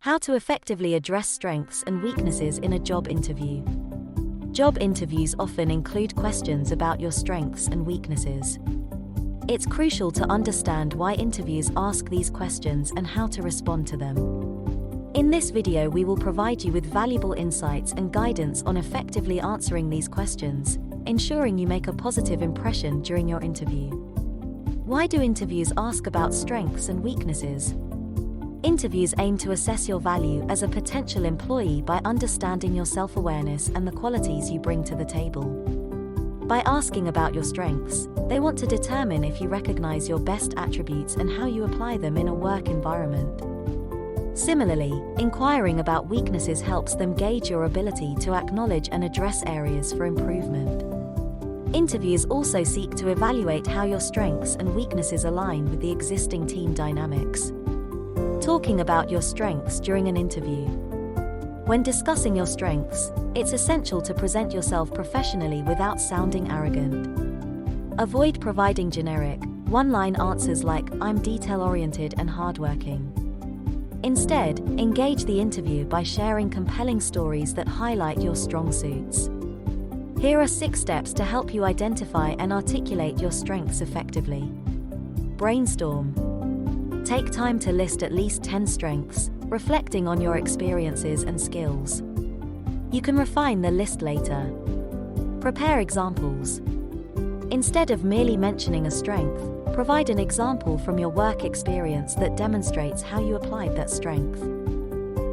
How to effectively address strengths and weaknesses in a job interview. Job interviews often include questions about your strengths and weaknesses. It's crucial to understand why interviewers ask these questions and how to respond to them. In this video, we will provide you with valuable insights and guidance on effectively answering these questions, ensuring you make a positive impression during your interview. Why do interviewers ask about strengths and weaknesses? Interviews aim to assess your value as a potential employee by understanding your self-awareness and the qualities you bring to the table. By asking about your strengths, they want to determine if you recognize your best attributes and how you apply them in a work environment. Similarly, inquiring about weaknesses helps them gauge your ability to acknowledge and address areas for improvement. Interviews also seek to evaluate how your strengths and weaknesses align with the existing team dynamics. Talking about your strengths during an interview. When discussing your strengths, it's essential to present yourself professionally without sounding arrogant. Avoid providing generic, one-line answers like, "I'm detail-oriented and hardworking." Instead, engage the interview by sharing compelling stories that highlight your strong suits. Here are 6 steps to help you identify and articulate your strengths effectively. Brainstorm. Take time to list at least 10 strengths, reflecting on your experiences and skills. You can refine the list later. Prepare examples. Instead of merely mentioning a strength, provide an example from your work experience that demonstrates how you applied that strength.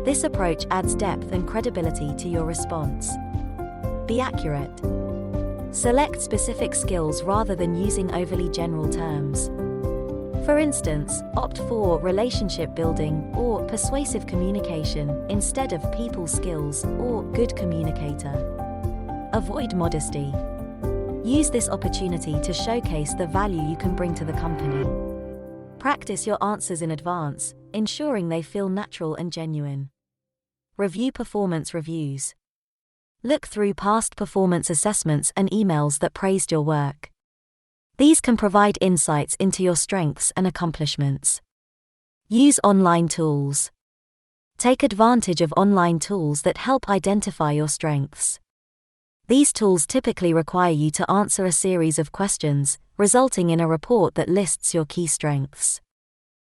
This approach adds depth and credibility to your response. Be accurate. Select specific skills rather than using overly general terms. For instance, opt for relationship building or persuasive communication instead of people skills or good communicator. Avoid modesty. Use this opportunity to showcase the value you can bring to the company. Practice your answers in advance, ensuring they feel natural and genuine. Review performance reviews. Look through past performance assessments and emails that praised your work. These can provide insights into your strengths and accomplishments. Use online tools. Take advantage of online tools that help identify your strengths. These tools typically require you to answer a series of questions, resulting in a report that lists your key strengths.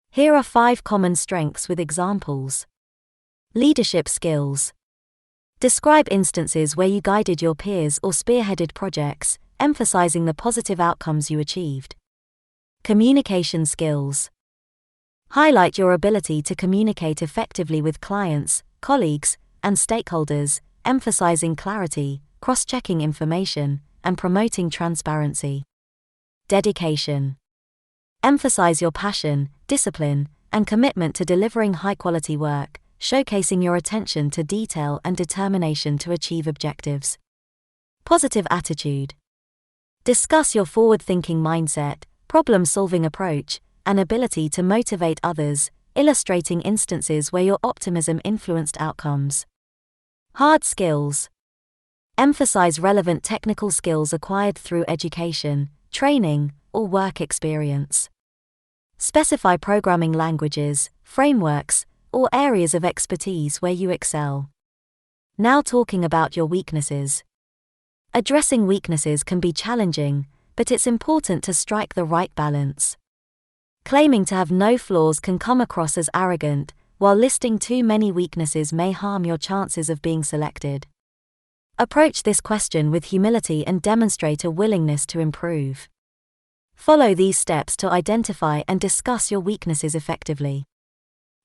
Here are 5 common strengths with examples. Leadership skills. Describe instances where you guided your peers or spearheaded projects, emphasizing the positive outcomes you achieved. Communication skills. Highlight your ability to communicate effectively with clients, colleagues, and stakeholders, emphasizing clarity, cross-checking information, and promoting transparency. Dedication. Emphasize your passion, discipline, and commitment to delivering high-quality work, showcasing your attention to detail and determination to achieve objectives. Positive attitude. Discuss your forward-thinking mindset, problem-solving approach, and ability to motivate others, illustrating instances where your optimism influenced outcomes. Hard skills. Emphasize relevant technical skills acquired through education, training, or work experience. Specify programming languages, frameworks, or areas of expertise where you excel. Now talking about your weaknesses. Addressing weaknesses can be challenging, but it's important to strike the right balance. Claiming to have no flaws can come across as arrogant, while listing too many weaknesses may harm your chances of being selected. Approach this question with humility and demonstrate a willingness to improve. Follow these steps to identify and discuss your weaknesses effectively.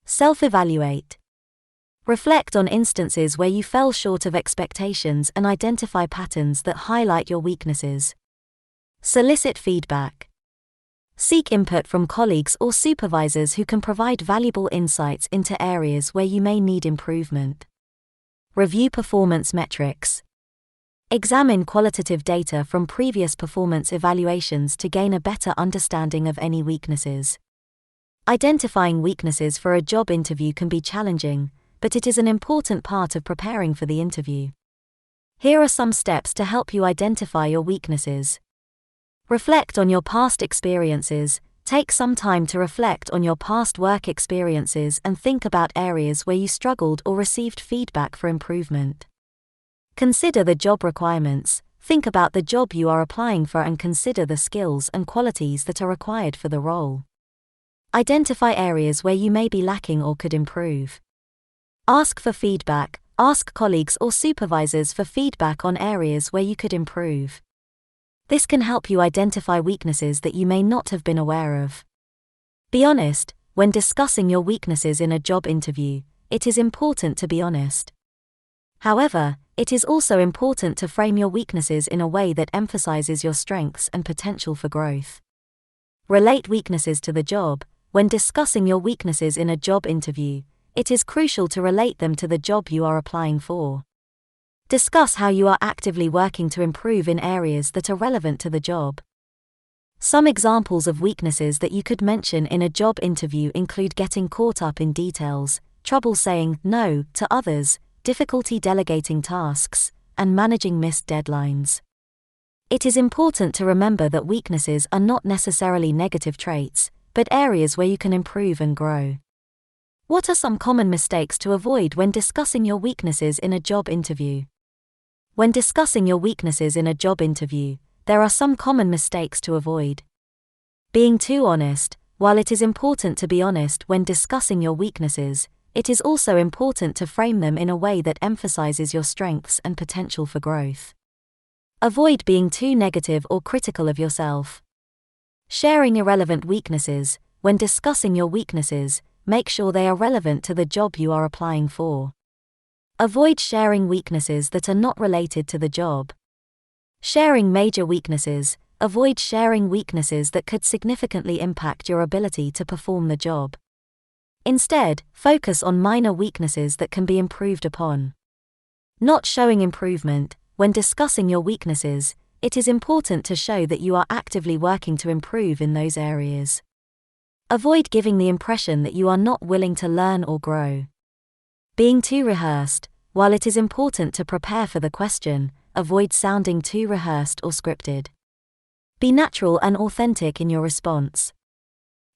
Self-evaluate. Reflect on instances where you fell short of expectations and identify patterns that highlight your weaknesses. Solicit feedback. Seek input from colleagues or supervisors who can provide valuable insights into areas where you may need improvement. Review performance metrics. Examine qualitative data from previous performance evaluations to gain a better understanding of any weaknesses. Identifying weaknesses for a job interview can be challenging, but it is an important part of preparing for the interview. Here are some steps to help you identify your weaknesses. Reflect on your past experiences, Take some time to reflect on your past work experiences and think about areas where you struggled or received feedback for improvement. Consider the job requirements. Think about the job you are applying for and consider the skills and qualities that are required for the role. Identify areas where you may be lacking or could improve. Ask for feedback. Ask colleagues or supervisors for feedback on areas where you could improve. This can help you identify weaknesses that you may not have been aware of. Be honest. When discussing your weaknesses in a job interview, it is important to be honest. However, it is also important to frame your weaknesses in a way that emphasizes your strengths and potential for growth. Relate weaknesses to the job. When discussing your weaknesses in a job interview, it is crucial to relate them to the job you are applying for. Discuss how you are actively working to improve in areas that are relevant to the job. Some examples of weaknesses that you could mention in a job interview include getting caught up in details, trouble saying no to others, difficulty delegating tasks, and managing missed deadlines. It is important to remember that weaknesses are not necessarily negative traits, but areas where you can improve and grow. What are some common mistakes to avoid when discussing your weaknesses in a job interview? When discussing your weaknesses in a job interview, there are some common mistakes to avoid. Being too honest. While it is important to be honest when discussing your weaknesses, it is also important to frame them in a way that emphasizes your strengths and potential for growth. Avoid being too negative or critical of yourself. Sharing irrelevant weaknesses. When discussing your weaknesses, make sure they are relevant to the job you are applying for. Avoid sharing weaknesses that are not related to the job. Sharing major weaknesses. Avoid sharing weaknesses that could significantly impact your ability to perform the job. Instead, focus on minor weaknesses that can be improved upon. Not showing improvement. When discussing your weaknesses, it is important to show that you are actively working to improve in those areas. Avoid giving the impression that you are not willing to learn or grow. Being too rehearsed. While it is important to prepare for the question, avoid sounding too rehearsed or scripted. Be natural and authentic in your response.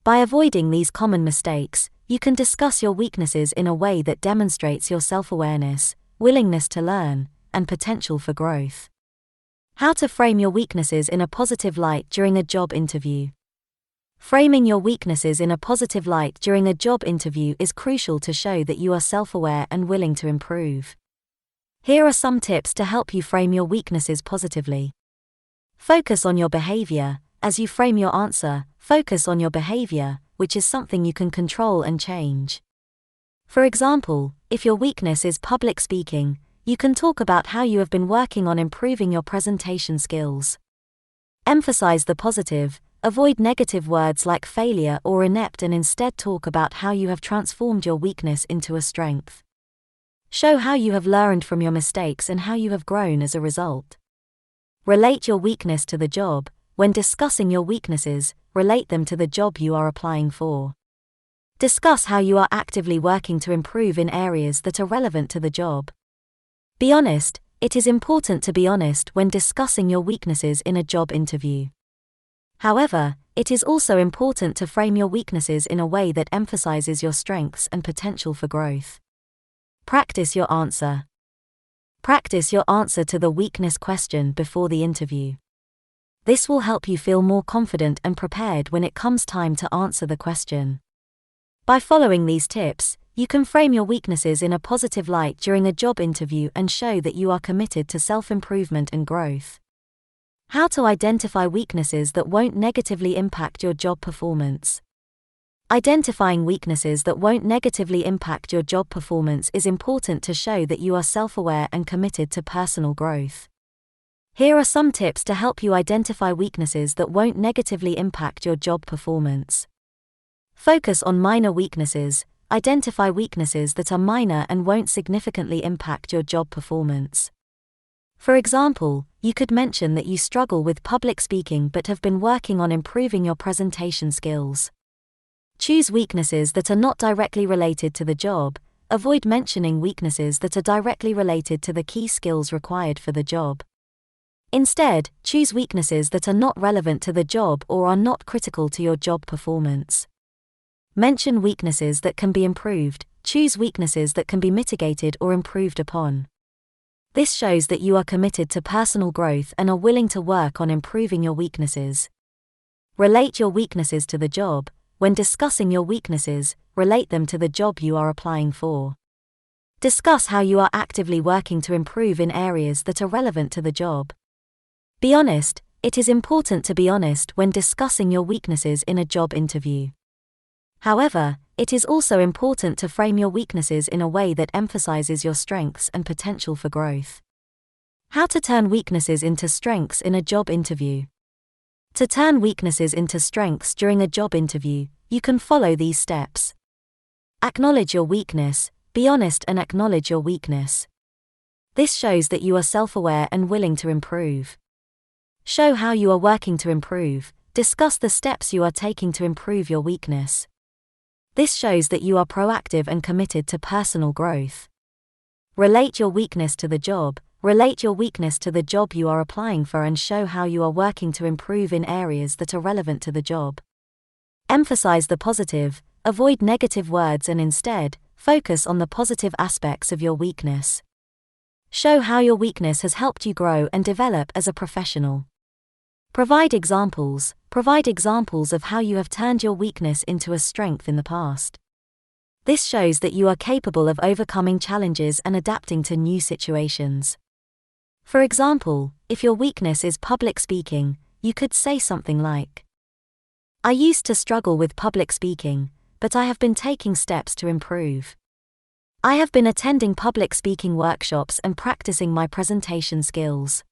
By avoiding these common mistakes, you can discuss your weaknesses in a way that demonstrates your self-awareness, willingness to learn, and potential for growth. How to frame your weaknesses in a positive light during a job interview. Framing your weaknesses in a positive light during a job interview is crucial to show that you are self-aware and willing to improve. Here are some tips to help you frame your weaknesses positively. Focus on your behavior. As you frame your answer, focus on your behavior, which is something you can control and change. For example, if your weakness is public speaking, you can talk about how you have been working on improving your presentation skills. Emphasize the positive. Avoid negative words like failure or inept and instead talk about how you have transformed your weakness into a strength. Show how you have learned from your mistakes and how you have grown as a result. Relate your weakness to the job. When discussing your weaknesses, relate them to the job you are applying for. Discuss how you are actively working to improve in areas that are relevant to the job. Be honest. It is important to be honest when discussing your weaknesses in a job interview. However, it is also important to frame your weaknesses in a way that emphasizes your strengths and potential for growth. Practice your answer. Practice your answer to the weakness question before the interview. This will help you feel more confident and prepared when it comes time to answer the question. By following these tips, you can frame your weaknesses in a positive light during a job interview and show that you are committed to self-improvement and growth. How to identify weaknesses that won't negatively impact your job performance. Identifying weaknesses that won't negatively impact your job performance is important to show that you are self-aware and committed to personal growth. Here are some tips to help you identify weaknesses that won't negatively impact your job performance. Focus on minor weaknesses. Identify weaknesses that are minor and won't significantly impact your job performance. For example, you could mention that you struggle with public speaking but have been working on improving your presentation skills. Choose weaknesses that are not directly related to the job. Avoid mentioning weaknesses that are directly related to the key skills required for the job. Instead, choose weaknesses that are not relevant to the job or are not critical to your job performance. Mention weaknesses that can be improved. Choose weaknesses that can be mitigated or improved upon. This shows that you are committed to personal growth and are willing to work on improving your weaknesses. Relate your weaknesses to the job. When discussing your weaknesses, relate them to the job you are applying for. Discuss how you are actively working to improve in areas that are relevant to the job. Be honest. It is important to be honest when discussing your weaknesses in a job interview. However, it is also important to frame your weaknesses in a way that emphasizes your strengths and potential for growth. How to turn weaknesses into strengths in a job interview. To turn weaknesses into strengths during a job interview, you can follow these steps. Acknowledge your weakness. Be honest and acknowledge your weakness. This shows that you are self-aware and willing to improve. Show how you are working to improve. Discuss the steps you are taking to improve your weakness. This shows that you are proactive and committed to personal growth. Relate your weakness to the job. Relate your weakness to the job you are applying for and show how you are working to improve in areas that are relevant to the job. Emphasize the positive. Avoid negative words and instead, focus on the positive aspects of your weakness. Show how your weakness has helped you grow and develop as a professional. Provide examples. Provide examples of how you have turned your weakness into a strength in the past. This shows that you are capable of overcoming challenges and adapting to new situations. For example, if your weakness is public speaking, you could say something like, "I used to struggle with public speaking, but I have been taking steps to improve. I have been attending public speaking workshops and practicing my presentation skills.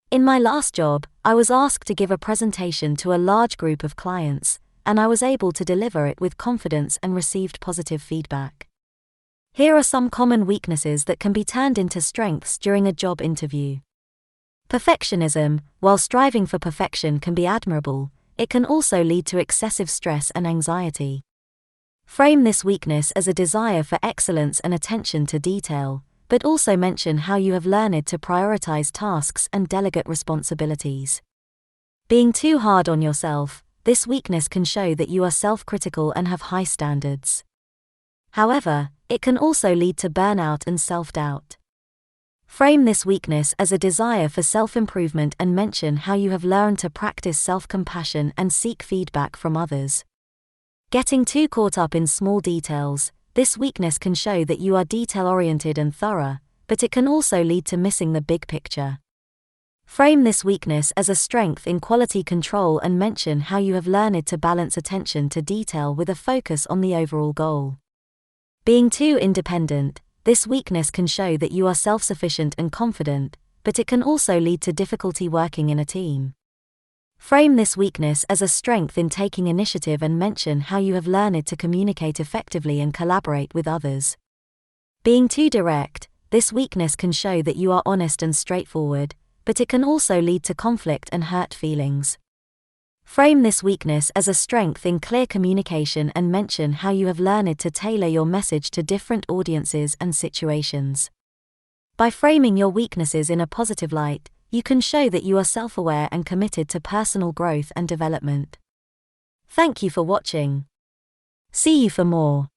In my last job, I was asked to give a presentation to a large group of clients, and I was able to deliver it with confidence and received positive feedback." Here are some common weaknesses that can be turned into strengths during a job interview. Perfectionism. While striving for perfection can be admirable, it can also lead to excessive stress and anxiety. Frame this weakness as a desire for excellence and attention to detail, but also mention how you have learned to prioritize tasks and delegate responsibilities. Being too hard on yourself. This weakness can show that you are self-critical and have high standards. However, it can also lead to burnout and self-doubt. Frame this weakness as a desire for self-improvement and mention how you have learned to practice self-compassion and seek feedback from others. Getting too caught up in small details. This weakness can show that you are detail-oriented and thorough, but it can also lead to missing the big picture. Frame this weakness as a strength in quality control and mention how you have learned to balance attention to detail with a focus on the overall goal. Being too independent. This weakness can show that you are self-sufficient and confident, but it can also lead to difficulty working in a team. Frame this weakness as a strength in taking initiative and mention how you have learned to communicate effectively and collaborate with others. Being too direct. This weakness can show that you are honest and straightforward, but it can also lead to conflict and hurt feelings. Frame this weakness as a strength in clear communication and mention how you have learned to tailor your message to different audiences and situations. By framing your weaknesses in a positive light, you can show that you are self-aware and committed to personal growth and development. Thank you for watching. See you for more.